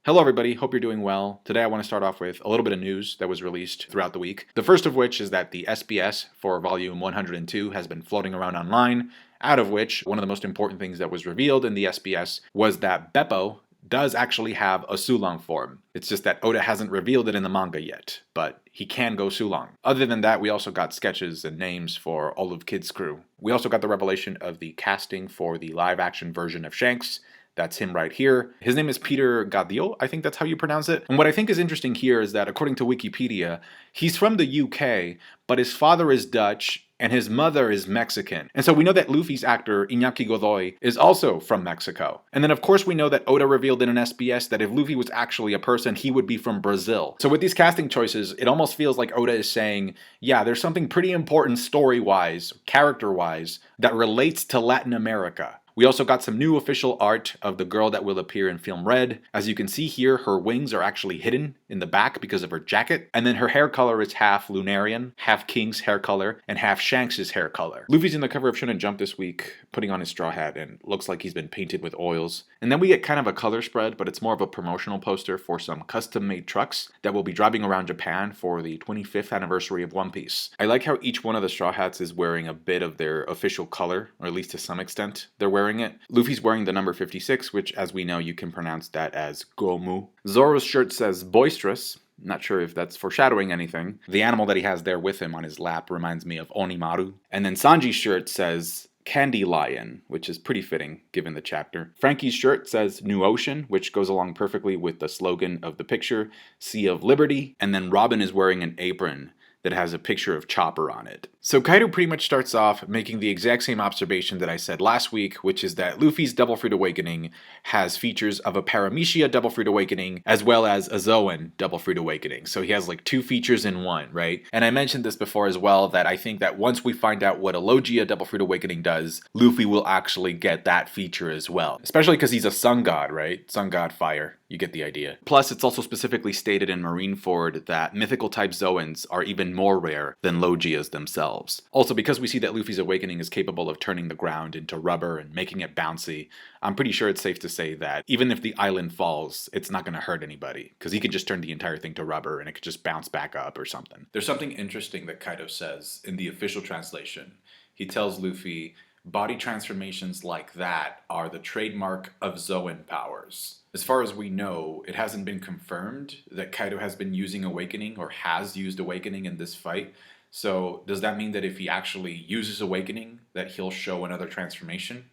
Hello everybody, hope you're doing well. Today I want to start off with a little bit of news that was released throughout the week. The first of which is that the SBS for volume 102 has been floating around online, out of which one of the most important things that was revealed in the SBS was that Beppo does actually have a Sulong form. It's just that Oda hasn't revealed it in the manga yet, but he can go Sulong. Other than that, we also got sketches and names for all of Kid's crew. We also got the revelation of the casting for the live-action version of Shanks. That's him right here. His name is Peter Gadio, I think that's how you pronounce it. And what I think is interesting here is that according to Wikipedia, he's from the UK, but his father is Dutch and his mother is Mexican. And so we know that Luffy's actor, Iñaki Godoy, is also from Mexico. And then of course we know that Oda revealed in an SBS that if Luffy was actually a person, he would be from Brazil. So with these casting choices, it almost feels like Oda is saying, yeah, there's something pretty important story-wise, character-wise, that relates to Latin America. We also got some new official art of the girl that will appear in Film Red. As you can see here, her wings are actually hidden in the back because of her jacket. And then her hair color is half Lunarian, half King's hair color, and half Shanks' hair color. Luffy's in the cover of Shonen Jump this week, putting on his straw hat, and looks like he's been painted with oils. And then we get kind of a color spread, but it's more of a promotional poster for some custom-made trucks that will be driving around Japan for the 25th anniversary of One Piece. I like how each one of the straw hats is wearing a bit of their official color, or at least to some extent they're wearing it. Luffy's wearing the number 56, which as we know you can pronounce that as Gomu. Zoro's shirt says boisterous. Not sure if that's foreshadowing anything. The animal that he has there with him on his lap reminds me of Onimaru. And then Sanji's shirt says Candy Lion, which is pretty fitting given the chapter. Frankie's shirt says New Ocean, which goes along perfectly with the slogan of the picture, Sea of Liberty. And then Robin is wearing an apron that has a picture of Chopper on it. So Kaido pretty much starts off making the exact same observation that I said last week, which is that Luffy's Devil Fruit Awakening has features of a Paramecia Devil Fruit Awakening as well as a Zoan Devil Fruit Awakening. So he has like two features in one, right? And I mentioned this before as well, that I think that once we find out what a Logia Devil Fruit Awakening does, Luffy will actually get that feature as well. Especially because he's a sun god, right? Sun god fire. You get the idea. Plus, it's also specifically stated in Marineford that mythical type Zoans are even more rare than Logias themselves. Also, because we see that Luffy's Awakening is capable of turning the ground into rubber and making it bouncy, I'm pretty sure it's safe to say that even if the island falls, it's not going to hurt anybody, because he can just turn the entire thing to rubber and it could just bounce back up or something. There's something interesting that Kaido says in the official translation. He tells Luffy, body transformations like that are the trademark of Zoan powers. As far as we know, it hasn't been confirmed that Kaido has been using Awakening or has used Awakening in this fight. So does that mean that if he actually uses Awakening, that he'll show another transformation?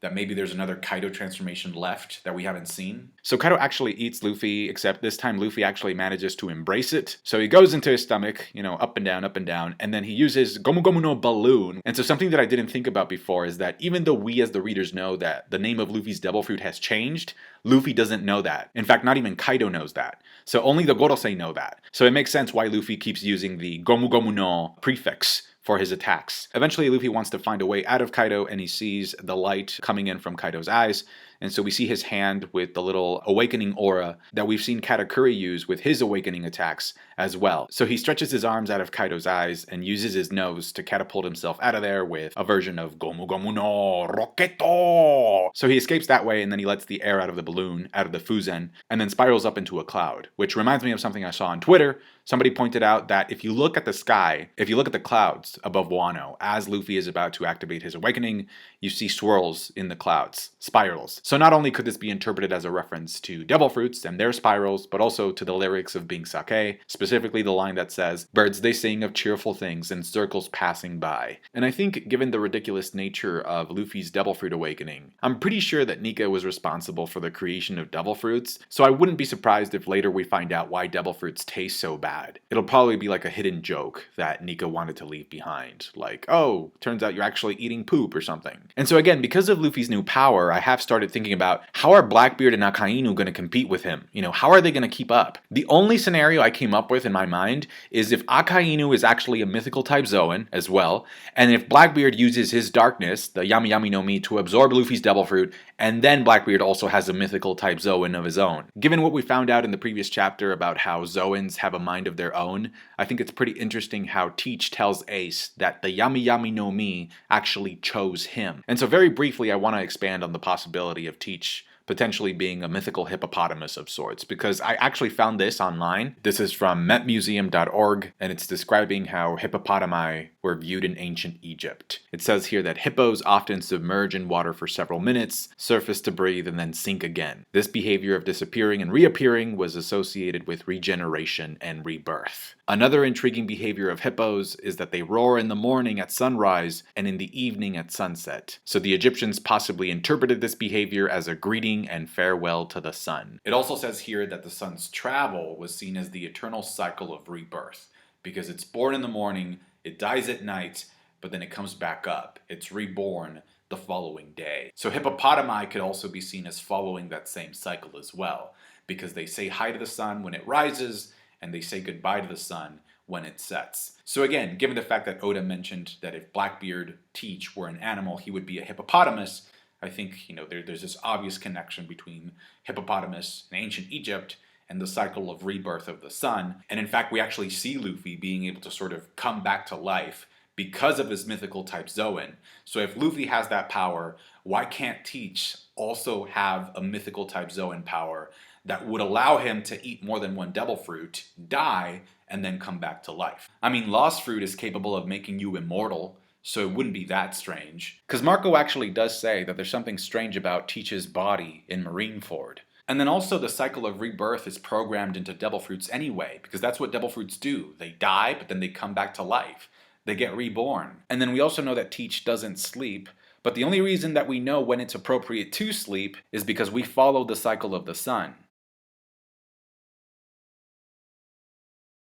That maybe there's another Kaido transformation left that we haven't seen? So Kaido actually eats Luffy, except this time Luffy actually manages to embrace it. So he goes into his stomach, up and down, and then he uses Gomu Gomu no Balloon. And so something that I didn't think about before is that even though we as the readers know that the name of Luffy's Devil Fruit has changed, Luffy doesn't know that. In fact, not even Kaido knows that. So only the Gorosei know that. So it makes sense why Luffy keeps using the Gomu Gomu no prefix for his attacks. Eventually, Luffy wants to find a way out of Kaido, and he sees the light coming in from Kaido's eyes. And so we see his hand with the little awakening aura that we've seen Katakuri use with his awakening attacks as well. So he stretches his arms out of Kaido's eyes and uses his nose to catapult himself out of there with a version of Gomu Gomu no Roketo. So he escapes that way, and then he lets the air out of the balloon, out of the Fuzen, and then spirals up into a cloud, which reminds me of something I saw on Twitter. Somebody pointed out that if you look at the sky, if you look at the clouds above Wano, as Luffy is about to activate his awakening, you see swirls in the clouds, spirals. So not only could this be interpreted as a reference to devil fruits and their spirals, but also to the lyrics of Being Sake, specifically the line that says, "Birds they sing of cheerful things and circles passing by." And I think given the ridiculous nature of Luffy's devil fruit awakening, I'm pretty sure that Nika was responsible for the creation of devil fruits, so I wouldn't be surprised if later we find out why devil fruits taste so bad. It'll probably be like a hidden joke that Nika wanted to leave behind, like, oh, turns out you're actually eating poop or something. And so again, because of Luffy's new power, I have started thinking about how are Blackbeard and Akainu going to compete with him? How are they going to keep up? The only scenario I came up with in my mind is if Akainu is actually a mythical type Zoan as well, and if Blackbeard uses his darkness, the Yami Yami no Mi, to absorb Luffy's devil fruit, and then Blackbeard also has a mythical type Zoan of his own. Given what we found out in the previous chapter about how Zoans have a mind of their own, I think it's pretty interesting how Teach tells Ace that the Yami Yami no Mi actually chose him. And so very briefly, I want to expand on the possibility of Teach potentially being a mythical hippopotamus of sorts, because I actually found this online. This is from metmuseum.org, and it's describing how hippopotami were viewed in ancient Egypt. It says here that hippos often submerge in water for several minutes, surface to breathe, and then sink again. This behavior of disappearing and reappearing was associated with regeneration and rebirth. Another intriguing behavior of hippos is that they roar in the morning at sunrise and in the evening at sunset. So the Egyptians possibly interpreted this behavior as a greeting and farewell to the sun. It also says here that the sun's travel was seen as the eternal cycle of rebirth, because it's born in the morning, it dies at night, but then it comes back up. It's reborn the following day. So hippopotami could also be seen as following that same cycle as well, because they say hi to the sun when it rises, and they say goodbye to the sun when it sets. So again, given the fact that Oda mentioned that if Blackbeard Teach were an animal, he would be a hippopotamus, I think, there's this obvious connection between hippopotamus in ancient Egypt and the cycle of rebirth of the sun. And in fact, we actually see Luffy being able to sort of come back to life because of his mythical type Zoan. So if Luffy has that power, why can't Teach also have a mythical type Zoan power that would allow him to eat more than one devil fruit, die, and then come back to life? I mean, Lost Fruit is capable of making you immortal, so it wouldn't be that strange. Because Marco actually does say that there's something strange about Teach's body in Marineford. And then also the cycle of rebirth is programmed into devil fruits anyway, because that's what devil fruits do. They die, but then they come back to life. They get reborn. And then we also know that Teach doesn't sleep, but the only reason that we know when it's appropriate to sleep is because we follow the cycle of the sun.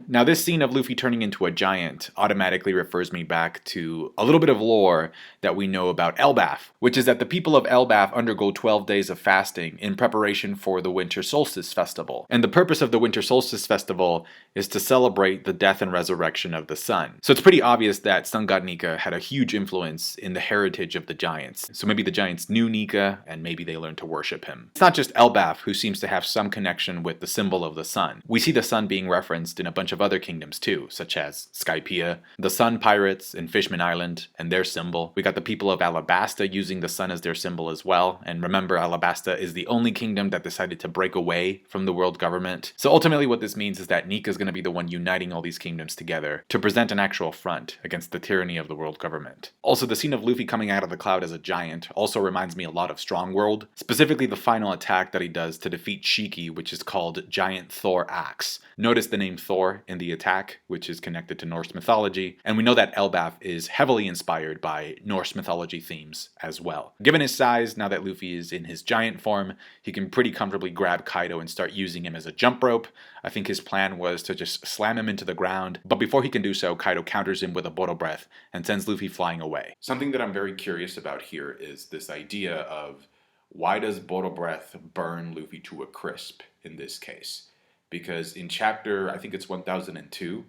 Now, this scene of Luffy turning into a giant automatically refers me back to a little bit of lore that we know about Elbaf, which is that the people of Elbaf undergo 12 days of fasting in preparation for the Winter Solstice Festival. And the purpose of the Winter Solstice Festival is to celebrate the death and resurrection of the sun. So it's pretty obvious that Sun God Nika had a huge influence in the heritage of the giants. So maybe the giants knew Nika, and maybe they learned to worship him. It's not just Elbaf who seems to have some connection with the symbol of the sun. We see the sun being referenced in a bunch of other kingdoms too, such as Skypiea, the Sun Pirates in Fishman Island, and their symbol. We got the people of Alabasta using the sun as their symbol as well, and remember, Alabasta is the only kingdom that decided to break away from the world government. So ultimately what this means is that Nika is going to be the one uniting all these kingdoms together to present an actual front against the tyranny of the world government. Also, the scene of Luffy coming out of the cloud as a giant also reminds me a lot of Strong World, specifically the final attack that he does to defeat Shiki, which is called Giant Thor Axe. Notice the name Thor in the attack, which is connected to Norse mythology, and we know that Elbaf is heavily inspired by Norse mythology themes as well. Given his size, now that Luffy is in his giant form, he can pretty comfortably grab Kaido and start using him as a jump rope. I think his plan was to just slam him into the ground, but before he can do so, Kaido counters him with a Bottle Breath and sends Luffy flying away. Something that I'm very curious about here is this idea of why does Bottle Breath burn Luffy to a crisp in this case? Because in chapter, I think it's 1002,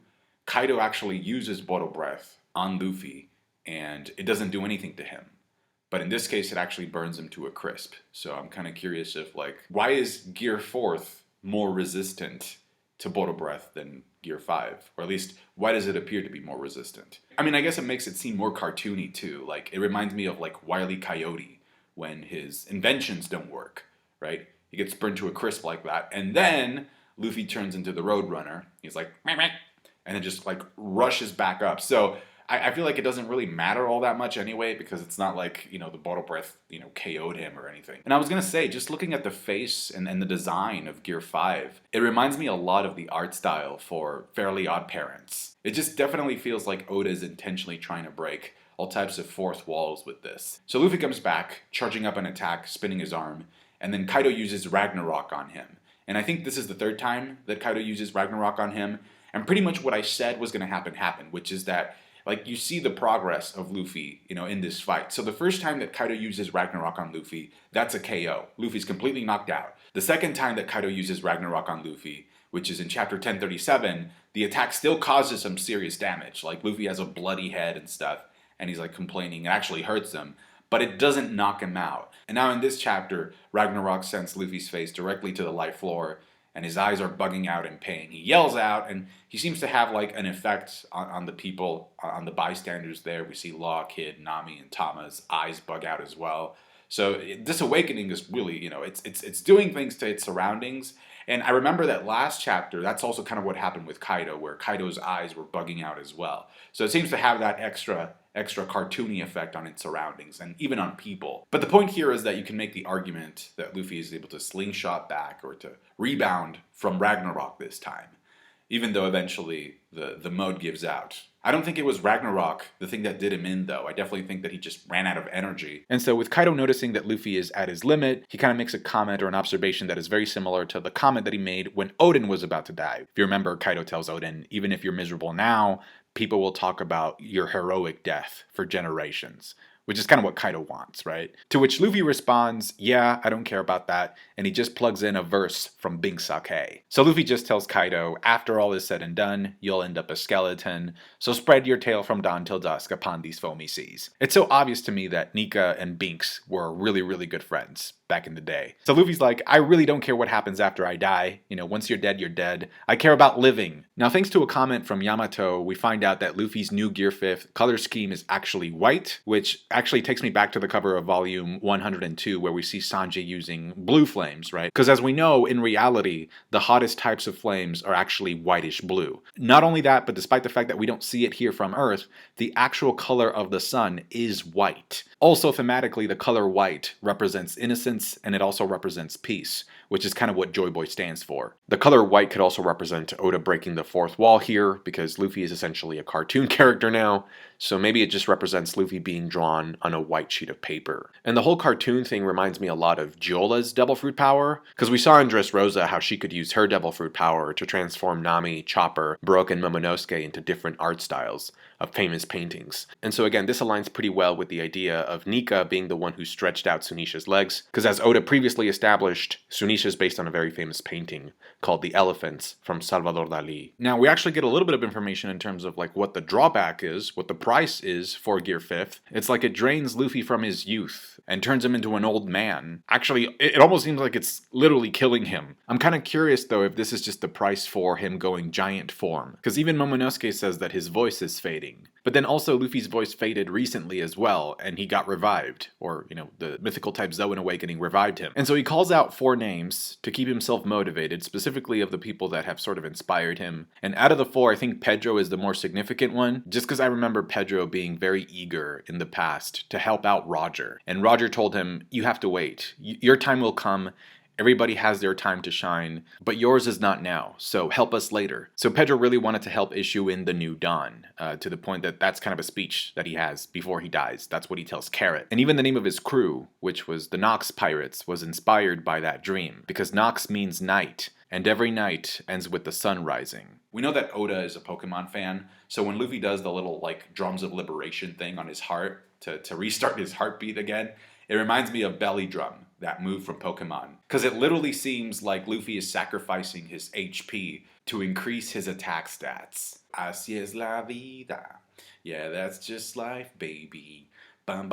Kaido actually uses Bottle Breath on Luffy, and it doesn't do anything to him. But in this case, it actually burns him to a crisp. So I'm kind of curious if, why is Gear 4th more resistant to Bottle Breath than Gear 5? Or at least, why does it appear to be more resistant? I mean, I guess it makes it seem more cartoony, too. It reminds me of, Wile E. Coyote, when his inventions don't work, right? He gets burned to a crisp like that, and then Luffy turns into the Roadrunner. He's like, meh, meh, and then just rushes back up. So I feel like it doesn't really matter all that much anyway, because it's not like, the Bottle Breath, KO'd him or anything. And I was going to say, just looking at the face and the design of Gear 5, it reminds me a lot of the art style for Fairly Odd Parents. It just definitely feels like Oda is intentionally trying to break all types of fourth walls with this. So Luffy comes back, charging up an attack, spinning his arm, and then Kaido uses Ragnarok on him. And I think this is the third time that Kaido uses Ragnarok on him. And pretty much what I said was going to happen, which is that, you see the progress of Luffy, in this fight. So the first time that Kaido uses Ragnarok on Luffy, that's a KO. Luffy's completely knocked out. The second time that Kaido uses Ragnarok on Luffy, which is in chapter 1037, the attack still causes some serious damage. Luffy has a bloody head and stuff, and he's complaining. It actually hurts him, but it doesn't knock him out. And now in this chapter, Ragnarok sends Luffy's face directly to the light floor, and his eyes are bugging out in pain. He yells out, and he seems to have an effect on the people, on the bystanders there. We see Law, Kid, Nami, and Tama's eyes bug out as well. So this awakening is really, it's doing things to its surroundings. And I remember that last chapter, that's also kind of what happened with Kaido, where Kaido's eyes were bugging out as well. So it seems to have that extra cartoony effect on its surroundings and even on people. But the point here is that you can make the argument that Luffy is able to slingshot back or to rebound from Ragnarok this time, even though eventually the mode gives out. I don't think it was Ragnarok the thing that did him in, though. I definitely think that he just ran out of energy. And so with Kaido noticing that Luffy is at his limit, he kind of makes a comment or an observation that is very similar to the comment that he made when Oden was about to die. If you remember, Kaido tells Oden, even if you're miserable now, people will talk about your heroic death for generations. Which is kind of what Kaido wants, right? To which Luffy responds, yeah, I don't care about that, and he just plugs in a verse from Bing Sake. So Luffy just tells Kaido, after all is said and done, you'll end up a skeleton, so spread your tail from dawn till dusk upon these foamy seas. It's so obvious to me that Nika and Binks were really, really good friends back in the day. So Luffy's like, I really don't care what happens after I die. Once you're dead, you're dead. I care about living. Now, thanks to a comment from Yamato, we find out that Luffy's new Gear 5th color scheme is actually white, which actually takes me back to the cover of volume 102 where we see Sanji using blue flames, right? Because as we know, in reality, the hottest types of flames are actually whitish blue. Not only that, but despite the fact that we don't see it here from Earth, the actual color of the sun is white. Also, thematically, the color white represents innocence and it also represents peace, which is kind of what Joy Boy stands for. The color white could also represent Oda breaking the fourth wall here, because Luffy is essentially a cartoon character now, so maybe it just represents Luffy being drawn on a white sheet of paper. And the whole cartoon thing reminds me a lot of Giola's Devil Fruit power, because we saw in Dressrosa how she could use her Devil Fruit power to transform Nami, Chopper, Baroque, and Momonosuke into different art styles of famous paintings. And so again, this aligns pretty well with the idea of Nika being the one who stretched out Sunisha's legs, because as Oda previously established, Sunisha is based on a very famous painting called The Elephants from Salvador Dali. Now, we actually get a little bit of information in terms of like what the drawback is, what the price is for Gear 5th. It's like it drains Luffy from his youth and turns him into an old man. Actually, it almost seems like it's literally killing him. I'm kind of curious though if this is just the price for him going giant form, because even Momonosuke says that his voice is fading. But then also Luffy's voice faded recently as well, and he got revived, or, the mythical type Zoan Awakening revived him. And so he calls out 4 names to keep himself motivated, specifically of the people that have sort of inspired him. And out of the 4, I think Pedro is the more significant one, just because I remember Pedro being very eager in the past to help out Roger. And Roger told him, you have to wait. Your time will come. Everybody has their time to shine, but yours is not now, so help us later. So Pedro really wanted to help issue in the new dawn, to the point that that's kind of a speech that he has before he dies. That's what he tells Carrot. And even the name of his crew, which was the Nox Pirates, was inspired by that dream, because Nox means night, and every night ends with the sun rising. We know that Oda is a Pokemon fan, so when Luffy does the little, drums of liberation thing on his heart to restart his heartbeat again, it reminds me of Belly Drum, that move from Pokemon. Because it literally seems like Luffy is sacrificing his HP to increase his attack stats. Así es la vida. Yeah, that's just life, baby. After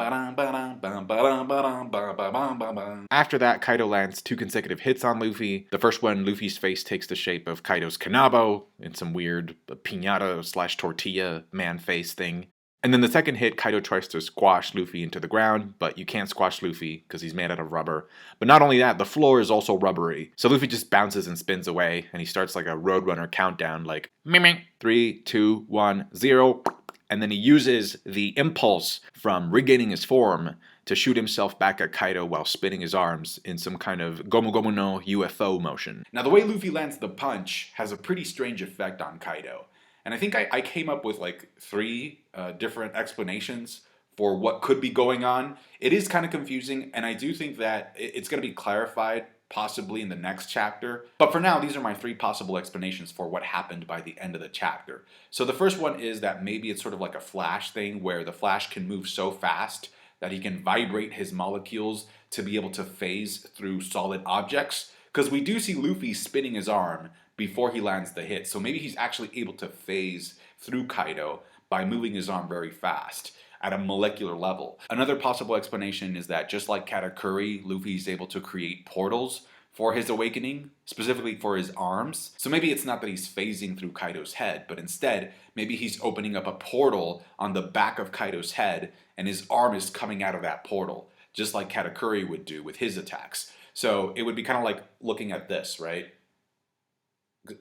that, Kaido lands 2 consecutive hits on Luffy. The first one, Luffy's face takes the shape of Kaido's Kanabo in some weird piñata/tortilla man face thing. And then the second hit, Kaido tries to squash Luffy into the ground, but you can't squash Luffy because he's made out of rubber. But not only that, the floor is also rubbery. So Luffy just bounces and spins away, and he starts like a Roadrunner countdown, like 3, 2, 1, 0. And then he uses the impulse from regaining his form to shoot himself back at Kaido while spinning his arms in some kind of Gomu Gomu no UFO motion. Now the way Luffy lands the punch has a pretty strange effect on Kaido. And I think I came up with 3 different explanations for what could be going on. It is kind of confusing, and I do think that it's going to be clarified possibly in the next chapter. But for now, these are my 3 possible explanations for what happened by the end of the chapter. So the first one is that maybe it's sort of like a Flash thing, where the Flash can move so fast that he can vibrate his molecules to be able to phase through solid objects. Because we do see Luffy spinning his arm before he lands the hit. So maybe he's actually able to phase through Kaido by moving his arm very fast at a molecular level. Another possible explanation is that just like Katakuri, Luffy is able to create portals for his awakening, specifically for his arms. So maybe it's not that he's phasing through Kaido's head, but instead, maybe he's opening up a portal on the back of Kaido's head and his arm is coming out of that portal. just like Katakuri would do with his attacks. So it would be kind of like looking at this, right?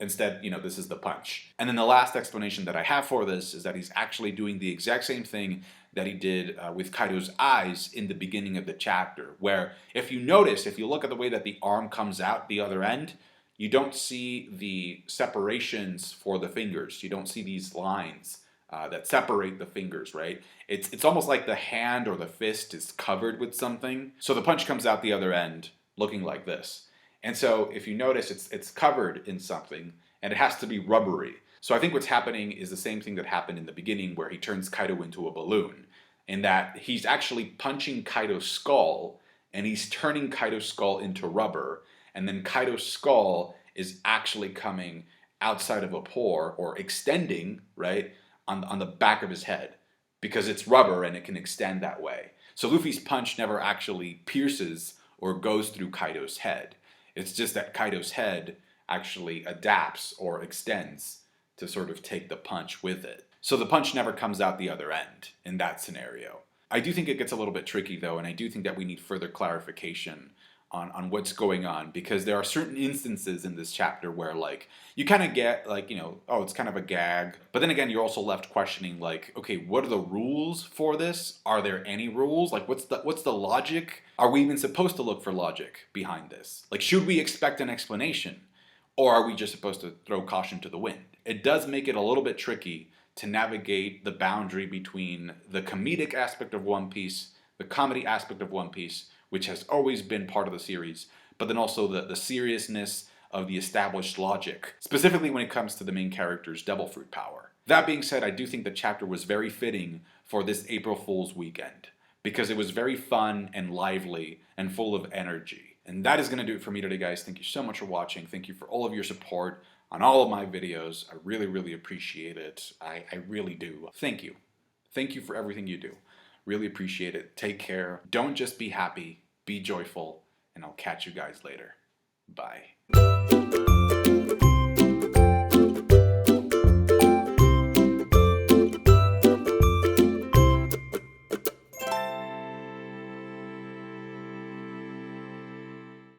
Instead, this is the punch. And then the last explanation that I have for this is that he's actually doing the exact same thing that he did with Kaido's eyes in the beginning of the chapter, where if you notice, if you look at the way that the arm comes out the other end, you don't see the separations for the fingers. You don't see these lines that separate the fingers, right? It's almost like the hand or the fist is covered with something. So the punch comes out the other end looking like this. And so if you notice, it's covered in something, and it has to be rubbery. So I think what's happening is the same thing that happened in the beginning, where he turns Kaido into a balloon, in that he's actually punching Kaido's skull, and he's turning Kaido's skull into rubber, and then Kaido's skull is actually coming outside of a pore, or extending, right, on the back of his head, because it's rubber and it can extend that way. So Luffy's punch never actually pierces or goes through Kaido's head. It's just that Kaido's head actually adapts or extends to sort of take the punch with it. So the punch never comes out the other end in that scenario. I do think it gets a little bit tricky though, and I do think that we need further clarification on what's going on, because there are certain instances in this chapter where like you kind of get like, oh, it's kind of a gag, but then again you're also left questioning like, okay, what are the rules for this? Are there any rules? Like what's the logic? Are we even supposed to look for logic behind this? Like, should we expect an explanation, or are we just supposed to throw caution to the wind? It does make it a little bit tricky to navigate the boundary between the comedic aspect of One Piece, the comedy aspect of One Piece, which has always been part of the series, but then also the seriousness of the established logic, specifically when it comes to the main character's devil fruit power. That being said, I do think the chapter was very fitting for this April Fool's weekend, because it was very fun and lively and full of energy. And that is going to do it for me today, guys. Thank you so much for watching. Thank you for all of your support on all of my videos. I really, really appreciate it. I really do. Thank you. Thank you for everything you do. Really appreciate it. Take care. Don't just be happy, be joyful, and I'll catch you guys later. Bye.